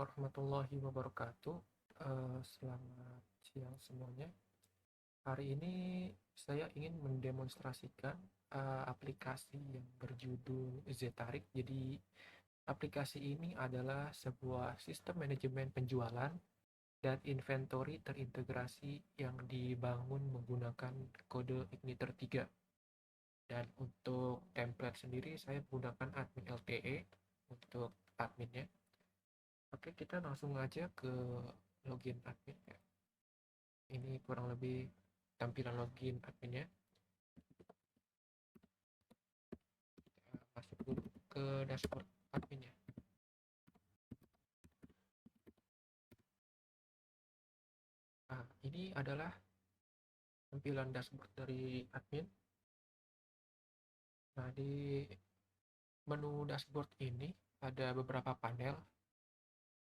warahmatullahi wabarakatuh. Selamat siang semuanya. Hari ini saya ingin mendemonstrasikan aplikasi yang berjudul Zetarik. Jadi aplikasi ini adalah sebuah sistem manajemen penjualan dan inventory terintegrasi yang dibangun menggunakan kode Igniter 3. Dan untuk template sendiri saya menggunakan admin LTE untuk adminnya. Oke, kita langsung aja ke login admin ya. Ini kurang lebih tampilan login adminnya. Kita masuk dulu ke dashboard adminnya. Nah, ini adalah tampilan dashboard dari admin. Nah, di menu dashboard ini ada beberapa panel.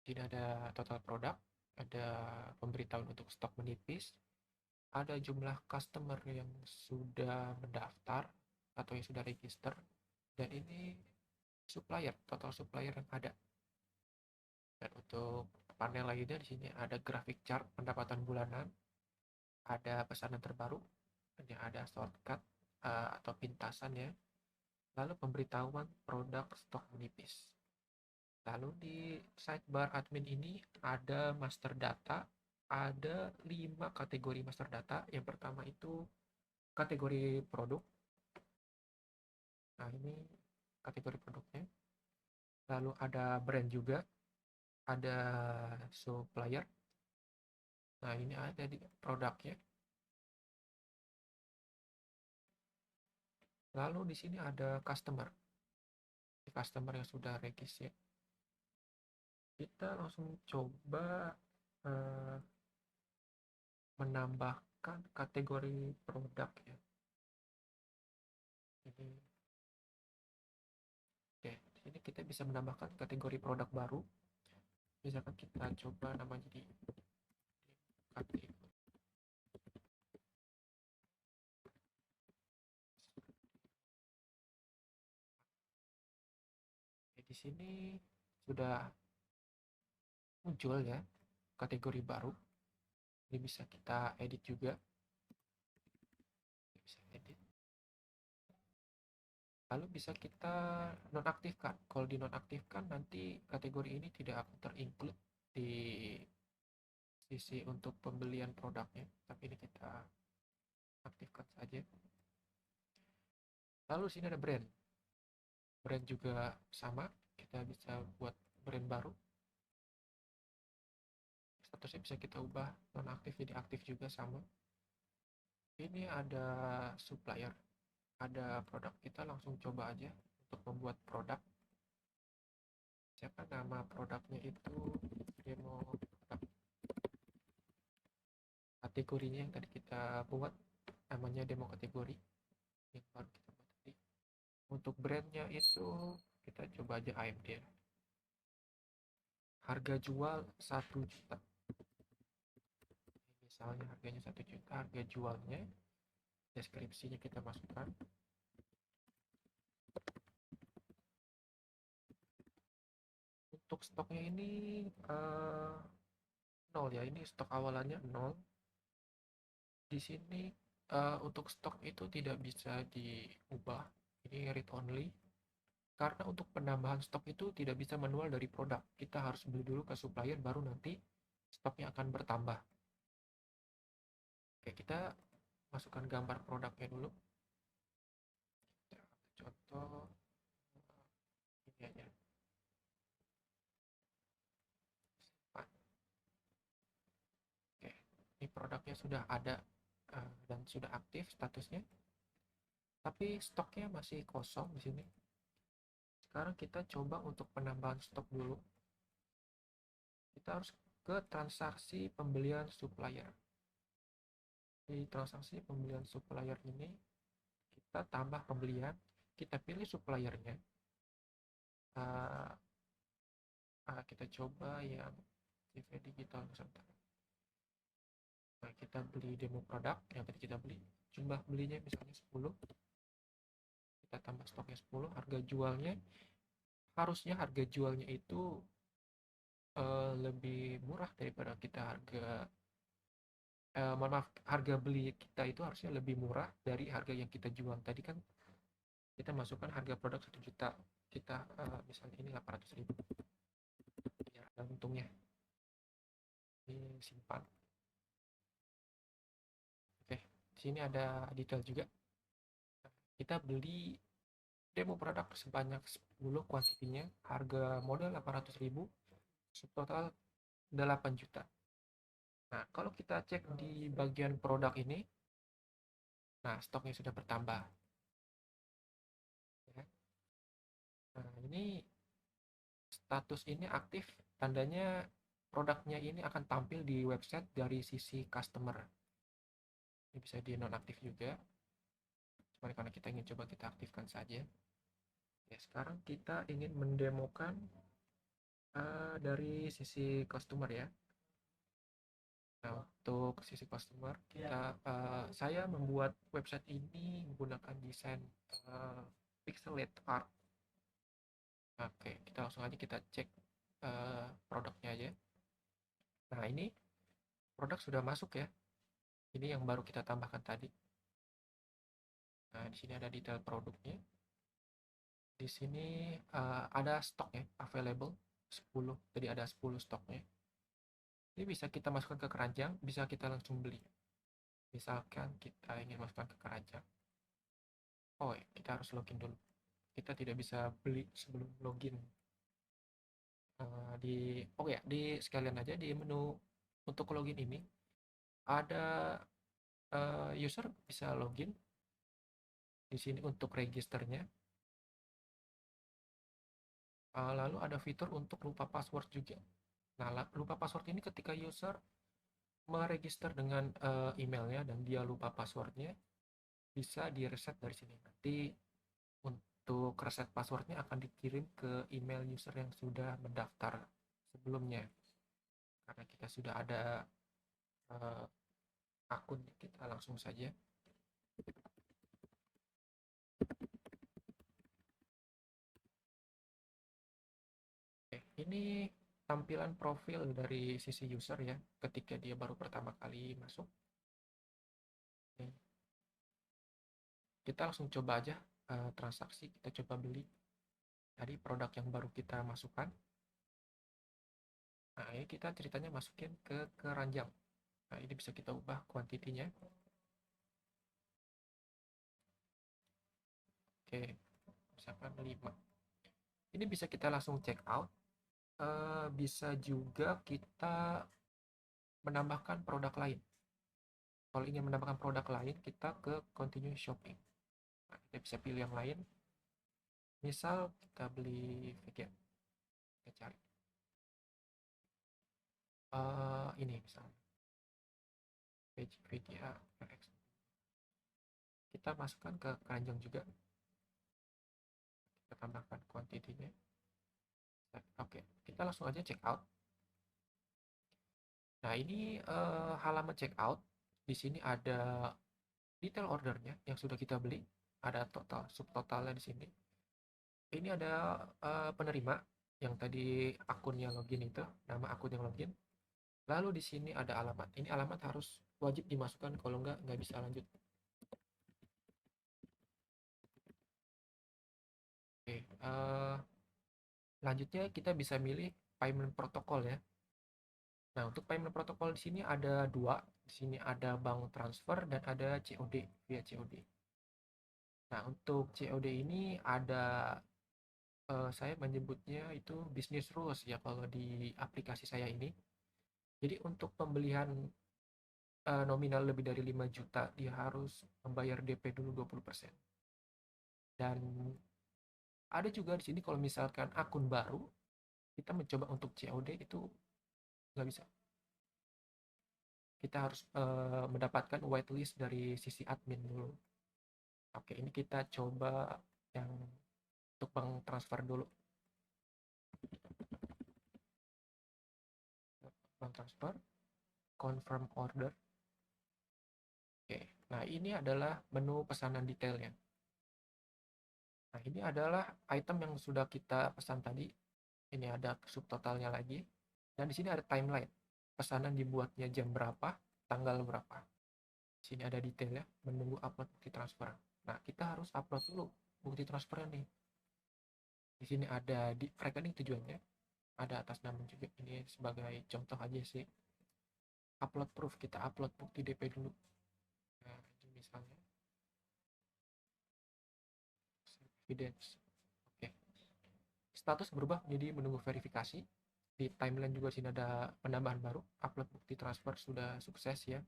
Ini ada total produk, ada pemberitahuan untuk stok menipis, ada jumlah customer yang sudah mendaftar atau yang sudah register, dan ini supplier, total supplier yang ada. Dan untuk panel lainnya di sini ada grafik chart pendapatan bulanan, ada pesanan terbaru, ada shortcut atau pintasan ya, lalu pemberitahuan produk stok menipis. Lalu di sidebar admin ini ada master data, ada 5 kategori master data. Yang pertama itu kategori produk. Nah, ini kategori produknya. Lalu ada brand juga, ada supplier. Nah, ini ada di produknya. Lalu di sini ada customer. Customer yang sudah regis ya. Kita langsung coba menambahkan kategori produk ya. Ini oke, di sini kita bisa menambahkan kategori produk baru. Misalkan kita coba namanya di kategori. Di sini sudah muncul ya kategori baru. Ini bisa kita edit juga. Bisa edit. Lalu bisa kita nonaktifkan. Kalau dinonaktifkan nanti kategori ini tidak akan terinclude di sisi untuk pembelian produknya. Tapi ini kita aktifkan saja. Lalu sini ada brand. Brand juga sama. Kita bisa buat brand baru. Statusnya bisa kita ubah nonaktif jadi aktif juga sama. Ini ada supplier. Ada produk, kita langsung coba aja untuk membuat produk. Siapa nama produknya itu demo produk. Kategorinya yang tadi kita buat namanya demo kategori yang baru kita buat tadi. Untuk brandnya itu kita coba aja AMD. Harga jual 1 juta. Misalnya harganya 1 juta, harga jualnya, deskripsinya kita masukkan. Untuk stoknya ini 0 ya, ini stok awalannya 0. Di sini untuk stok itu tidak bisa diubah, ini read only. Karena untuk penambahan stok itu tidak bisa manual dari produk, kita harus beli dulu ke supplier baru nanti stoknya akan bertambah. Oke, kita masukkan gambar produknya dulu. Kita contoh ini aja. Oke, ini produknya sudah ada dan sudah aktif statusnya. Tapi stoknya masih kosong di sini. Sekarang kita coba untuk penambahan stok dulu. Kita harus ke transaksi pembelian supplier. Di transaksi pembelian supplier ini kita tambah pembelian, kita pilih suppliernya. Kita coba yang TV digital Nusantara. Nah, kita beli demo produk yang tadi kita beli, jumlah belinya misalnya 10, kita tambah stoknya 10, harga jualnya harusnya harga jualnya itu lebih murah daripada kita mohon maaf, harga beli kita itu harusnya lebih murah dari harga yang kita jual. Tadi kan kita masukkan harga produk 1 juta, kita misalnya ini 800.000 biar ada untungnya. Ini simpan. Oke, di sini ada detail juga. Kita beli demo produk sebanyak 10 kuantitinya, harga modal 800.000, subtotal 8 juta. Nah, kalau kita cek di bagian produk ini, nah stoknya sudah bertambah. Ya. Nah, ini status ini aktif, tandanya produknya ini akan tampil di website dari sisi customer. Ini bisa di nonaktif juga, cuma karena kita ingin coba, kita aktifkan saja. Ya, sekarang kita ingin mendemokan dari sisi customer ya. Nah, untuk sisi customer, saya membuat website ini menggunakan desain pixelated art. Oke, kita langsung aja kita cek produknya aja. Nah, ini produk sudah masuk ya. Ini yang baru kita tambahkan tadi. Nah, di sini ada detail produknya. Di sini ada stoknya, available 10. Jadi ada 10 stoknya. Ini bisa kita masukkan ke keranjang, bisa kita langsung beli. Misalkan kita ingin masukkan ke keranjang. Oh, kita harus login dulu. Kita tidak bisa beli sebelum login. Di sekalian aja di menu untuk login ini ada user bisa login di sini untuk registernya. Lalu ada fitur untuk lupa password juga. Nah, lupa password ini ketika user meregister dengan emailnya dan dia lupa passwordnya, bisa di reset dari sini. Nanti untuk reset passwordnya akan dikirim ke email user yang sudah mendaftar sebelumnya. Karena kita sudah ada akun, kita langsung saja. Oke, ini tampilan profil dari sisi user ya, ketika dia baru pertama kali masuk. Oke. Kita langsung coba aja transaksi, kita coba beli dari produk yang baru kita masukkan. Nah, ini kita ceritanya masukin ke keranjang. Nah, ini bisa kita ubah kuantitinya. Oke, misalkan 5. Ini bisa kita langsung check out. Bisa juga kita menambahkan produk lain. Kalau ingin menambahkan produk lain, kita ke continue shopping. Nah, kita bisa pilih yang lain. Misal kita beli vegan. Kita cari. Ini misalnya. Vegia RX. Kita masukkan ke keranjang juga. Kita tambahkan kuantitinya. Oke, kita langsung aja check out. Nah, ini halaman check out. Di sini ada detail ordernya yang sudah kita beli, ada total, subtotalnya di sini. Ini ada penerima yang tadi akunnya login itu, nama akun yang login. Lalu di sini ada alamat. Ini alamat harus wajib dimasukkan, kalau nggak bisa lanjut. Oke, lanjutnya kita bisa milih payment protocol ya. Nah, untuk payment protocol di sini ada dua. Di sini ada bank transfer dan ada COD, via COD. Nah, untuk COD ini ada, saya menyebutnya itu business rules ya kalau di aplikasi saya ini. Jadi untuk pembelian nominal lebih dari 5 juta, dia harus membayar DP dulu 20%. Dan ada juga di sini kalau misalkan akun baru, kita mencoba untuk COD itu nggak bisa. Kita harus mendapatkan whitelist dari sisi admin dulu. Oke, ini kita coba yang untuk bank transfer dulu. Bank transfer, confirm order. Oke, nah ini adalah menu pesanan detailnya. Nah, ini adalah item yang sudah kita pesan tadi. Ini ada subtotalnya lagi. Dan di sini ada timeline. Pesanan dibuatnya jam berapa, tanggal berapa. Di sini ada detailnya, menunggu upload bukti transfer. Nah, kita harus upload dulu bukti transfernya nih. Di sini ada di rekening tujuannya, ada atas nama juga. Ini sebagai contoh aja sih. Upload proof, kita upload bukti DP dulu. Nah, ini misalnya evidence. Oke. Status berubah menjadi menunggu verifikasi. Di timeline juga sini ada penambahan baru, upload bukti transfer sudah sukses ya.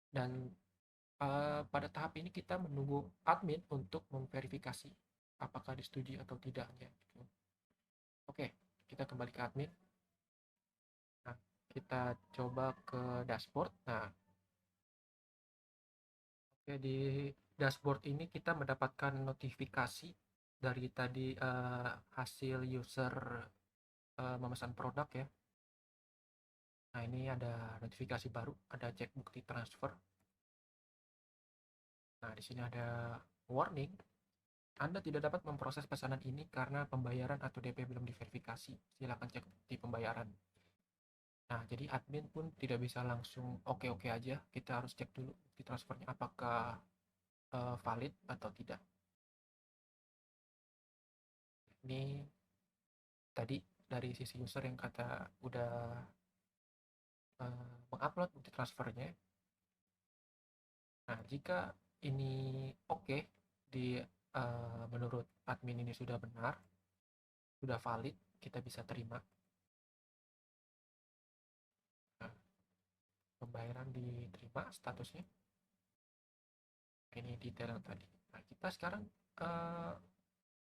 Dan pada tahap ini kita menunggu admin untuk memverifikasi apakah disetujui atau tidaknya. Oke, kita kembali ke admin. Nah, kita coba ke dashboard. Nah, oke, di dashboard ini kita mendapatkan notifikasi dari tadi hasil user memesan produk ya. Nah, ini ada notifikasi baru, ada cek bukti transfer. Nah, di sini ada warning, Anda tidak dapat memproses pesanan ini karena pembayaran atau DP belum diverifikasi. Silakan cek bukti pembayaran. Nah, jadi admin pun tidak bisa langsung oke-oke aja. Kita harus cek dulu bukti transfernya apakah valid atau tidak. Ini tadi dari sisi user yang kata udah mengupload bukti transfernya. Nah, jika ini oke di menurut admin ini sudah benar, sudah valid, kita bisa terima. Nah, pembayaran diterima statusnya. Ini detail yang tadi. Nah, kita sekarang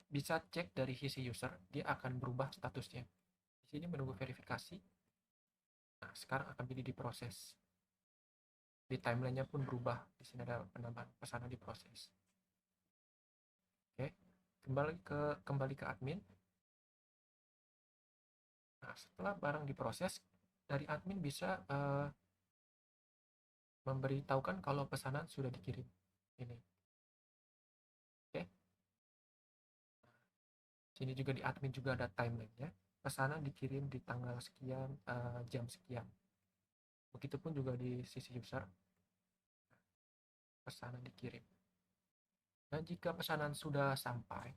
bisa cek dari sisi user, dia akan berubah statusnya. Di sini menunggu verifikasi. Nah, sekarang akan jadi diproses. Di timelinenya pun berubah. Di sini ada penambahan pesanan diproses. Oke, kembali ke admin. Nah, setelah barang diproses, dari admin bisa memberitahukan kalau pesanan sudah dikirim. Ini. Oke. Sini juga di admin juga ada timeline-nya. Pesanan dikirim di tanggal sekian, jam sekian. Begitupun juga di sisi user, pesanan dikirim. Dan jika pesanan sudah sampai,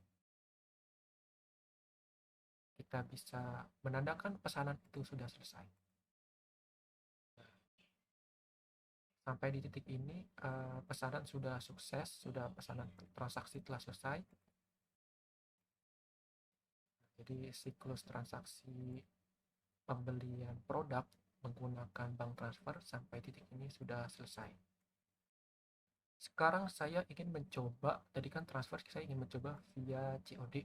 kita bisa menandakan pesanan itu sudah selesai. Sampai di titik ini, pesanan sudah sukses, sudah pesanan transaksi telah selesai. Jadi siklus transaksi pembelian produk menggunakan bank transfer sampai titik ini sudah selesai. Sekarang saya ingin mencoba, tadi kan transfer saya ingin mencoba via COD.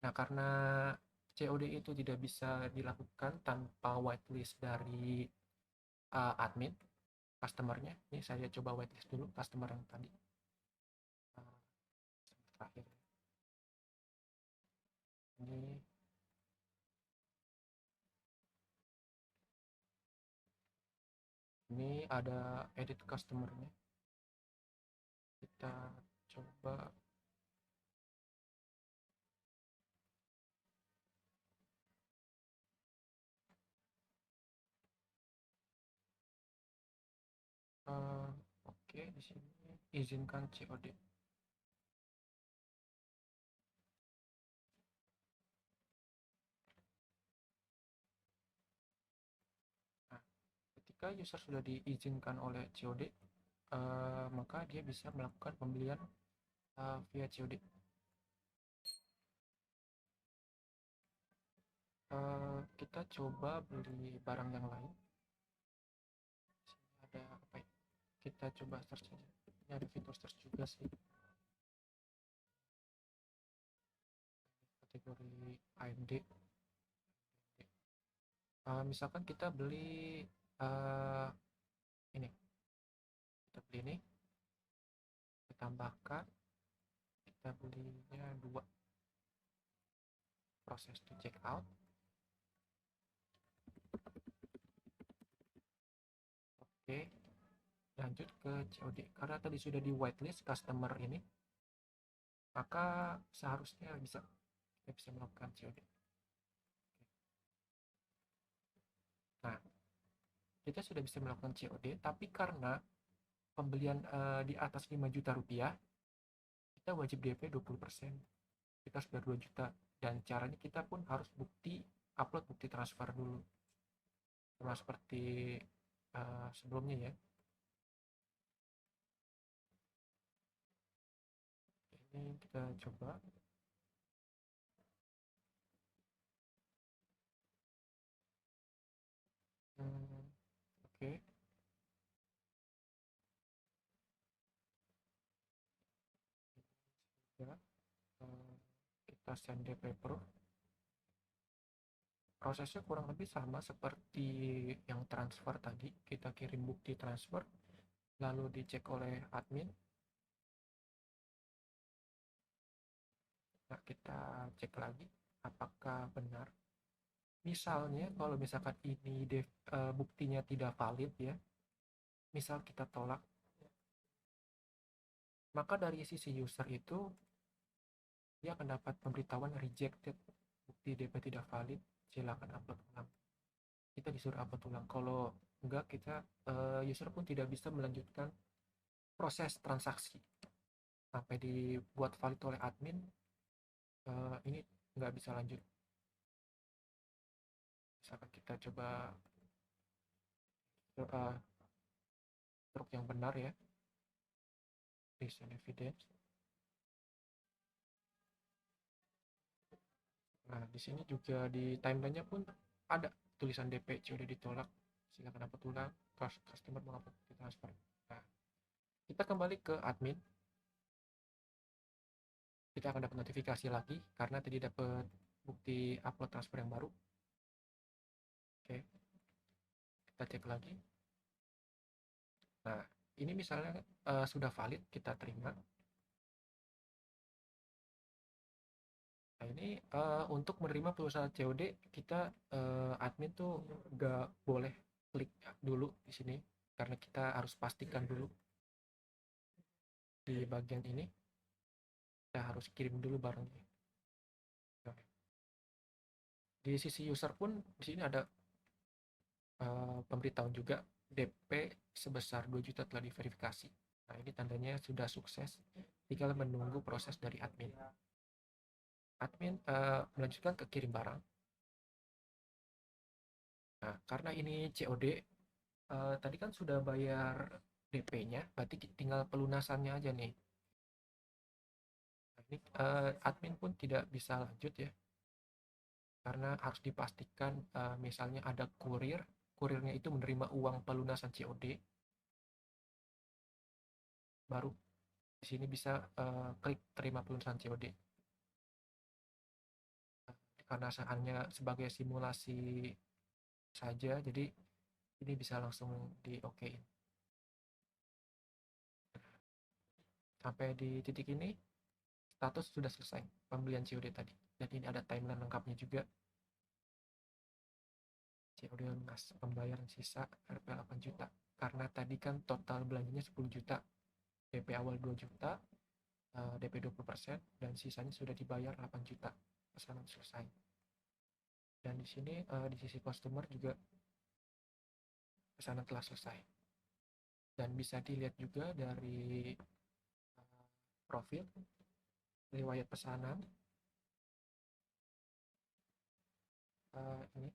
Nah, karena COD itu tidak bisa dilakukan tanpa whitelist dari admin customernya. Ini saya coba whitelist dulu customer yang tadi. Terakhir. Ini ada edit customernya. Kita coba oke, di sini izinkan COD. Nah, ketika user sudah diizinkan oleh COD, maka dia bisa melakukan pembelian via COD. Kita coba beli barang yang lain. Sini ada apa ya? Kita coba search aja. Ini ada fitur search juga sih. Kategori AMD. Misalkan kita beli ini, kita beli ini, kita tambahkan, kita belinya 2, proses to check out. Oke, lanjut ke COD. Karena tadi sudah di whitelist customer ini, maka seharusnya kita bisa melakukan COD. kita sudah bisa melakukan COD, tapi karena pembelian di atas 5 juta rupiah, kita wajib DP 20%. Kita sudah 2 juta. Dan caranya kita pun harus upload bukti transfer dulu. Sama seperti sebelumnya ya. Ini kita coba. Oke. Ya, kita send DP proof. Prosesnya kurang lebih sama seperti yang transfer tadi. Kita kirim bukti transfer, lalu dicek oleh admin. Nah, kita cek lagi apakah benar. Misalnya kalau misalkan ini buktinya tidak valid ya, misal kita tolak, maka dari sisi user itu dia akan dapat pemberitahuan rejected, bukti DP tidak valid, silakan upload ulang. Kita disuruh upload ulang. Kalau enggak, kita user pun tidak bisa melanjutkan proses transaksi sampai dibuat valid oleh admin. Ini nggak bisa lanjut. Misalkan kita coba truk yang benar ya, recent evidence. Nah, di sini juga di timeline-nya pun ada tulisan DP sudah ditolak, silakan upload ulang, customer mengupload bukti transfer. Nah, kita kembali ke admin. Kita akan dapat notifikasi lagi karena tadi dapat bukti upload transfer yang baru. Oke, kita cek lagi. Nah, ini misalnya sudah valid, kita terima. Nah, ini untuk menerima perusahaan COD, kita admin tuh nggak boleh klik dulu di sini karena kita harus pastikan dulu di bagian ini kita harus kirim dulu barangnya. Nah, di sisi user pun di sini ada pemberitahuan juga DP sebesar 2 juta telah diverifikasi. Nah, ini tandanya sudah sukses, tinggal menunggu proses dari admin. Admin melanjutkan ke kirim barang. Nah, karena ini COD, tadi kan sudah bayar DP-nya, berarti tinggal pelunasannya aja nih. Nah, ini admin pun tidak bisa lanjut ya, karena harus dipastikan misalnya ada kurirnya itu menerima uang pelunasan COD, baru di sini bisa klik terima pelunasan COD. Karena hanya sebagai simulasi saja, jadi ini bisa langsung di OK. Sampai di titik ini status sudah selesai pembelian COD tadi, dan ini ada timeline lengkapnya juga. COD lunas, pembayaran sisa Rp 8 juta, karena tadi kan total belanjanya 10 juta, DP awal 2 juta, DP 20%, dan sisanya sudah dibayar 8 juta, pesanan selesai. Dan di sini di sisi customer juga pesanan telah selesai, dan bisa dilihat juga dari profil riwayat pesanan. Ini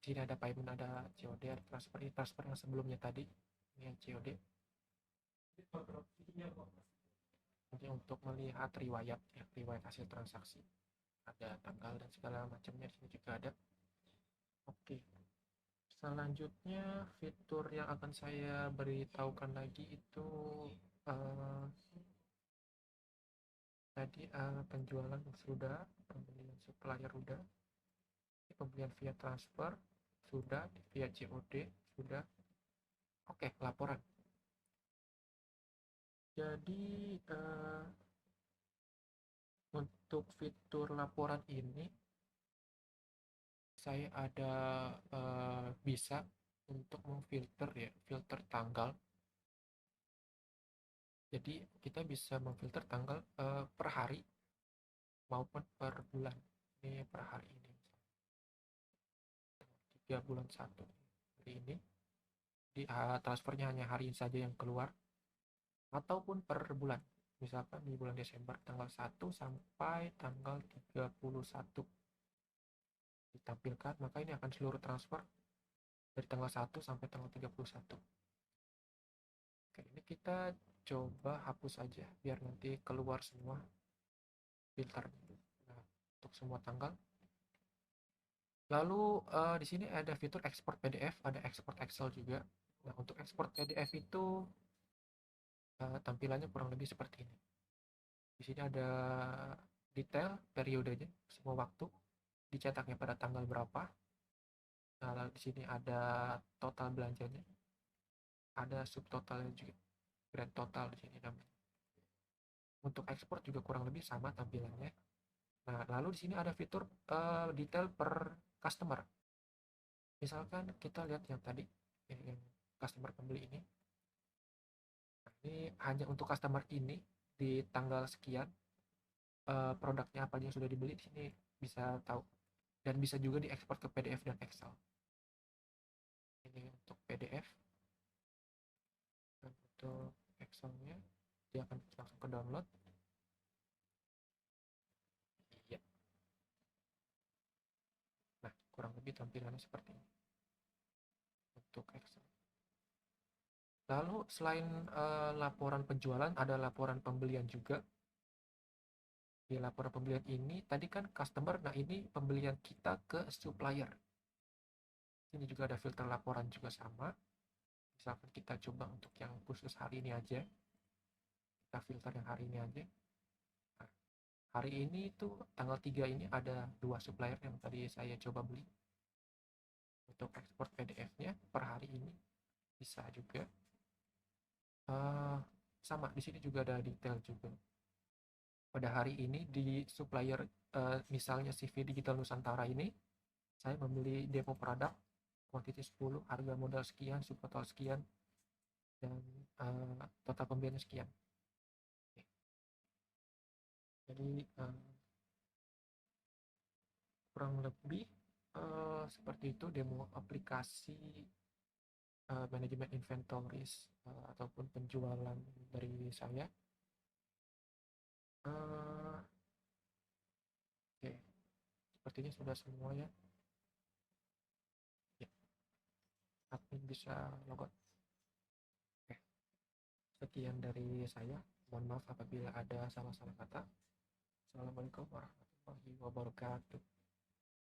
tidak ada payment, ada COD, ada transfer yang sebelumnya tadi, ini yang COD. Jadi untuk melihat riwayat hasil transaksi, ada tanggal dan segala macamnya di sini juga ada. Oke, selanjutnya fitur yang akan saya beritahukan lagi itu tadi penjualan sudah, pembelian supplier sudah, pembelian via transfer sudah, via COD sudah. Oke, laporan. Jadi untuk fitur laporan ini saya ada bisa untuk memfilter ya, filter tanggal. Jadi kita bisa memfilter tanggal per hari maupun per bulan. Ini per hari ini, 3 bulan 1 hari ini. Di transfernya hanya hari ini saja yang keluar ataupun per bulan. Misalkan di bulan Desember tanggal 1 sampai tanggal 31 ditampilkan, maka ini akan seluruh transfer dari tanggal 1 sampai tanggal 31. Oke, ini kita coba hapus saja biar nanti keluar semua filter. Nah, untuk semua tanggal. Lalu di sini ada fitur ekspor PDF, ada ekspor Excel juga. Nah, untuk ekspor PDF itu tampilannya kurang lebih seperti ini. Di sini ada detail periodenya, semua waktu, dicetaknya pada tanggal berapa. Nah, lalu di sini ada total belanjanya, ada subtotalnya juga, grand total di sini namanya. Untuk ekspor juga kurang lebih sama tampilannya. Nah, lalu di sini ada fitur detail per customer. Misalkan kita lihat yang tadi, yang customer pembeli ini. Nah, ini hanya untuk customer ini di tanggal sekian, produknya apa aja yang sudah dibeli di sini bisa tahu, dan bisa juga diekspor ke PDF dan Excel. Ini untuk PDF, dan untuk Excelnya dia akan langsung ke download. Iya. Nah, kurang lebih tampilannya seperti ini untuk Excel. Lalu selain laporan penjualan, ada laporan pembelian juga. Di laporan pembelian ini tadi kan customer, nah ini pembelian kita ke supplier. Ini juga ada filter laporan juga sama. Misalkan kita coba untuk yang khusus hari ini aja, kita filter yang hari ini aja. Nah, hari ini tuh tanggal 3 ini ada 2 supplier yang tadi saya coba beli. Untuk ekspor PDF-nya per hari ini bisa juga. Sama di sini juga ada detail juga. Pada hari ini di supplier misalnya CV Digital Nusantara ini, saya membeli demo produk kuantiti 10, harga modal sekian, subtotal sekian, dan total pembeliannya sekian. Oke. Jadi kurang lebih seperti itu demo aplikasi manajemen inventories ataupun penjualan dari saya. Oke, sepertinya sudah semua ya. Ya, admin bisa logout. Oke, sekian dari saya. Mohon maaf apabila ada salah-salah kata. Assalamualaikum warahmatullahi wabarakatuh.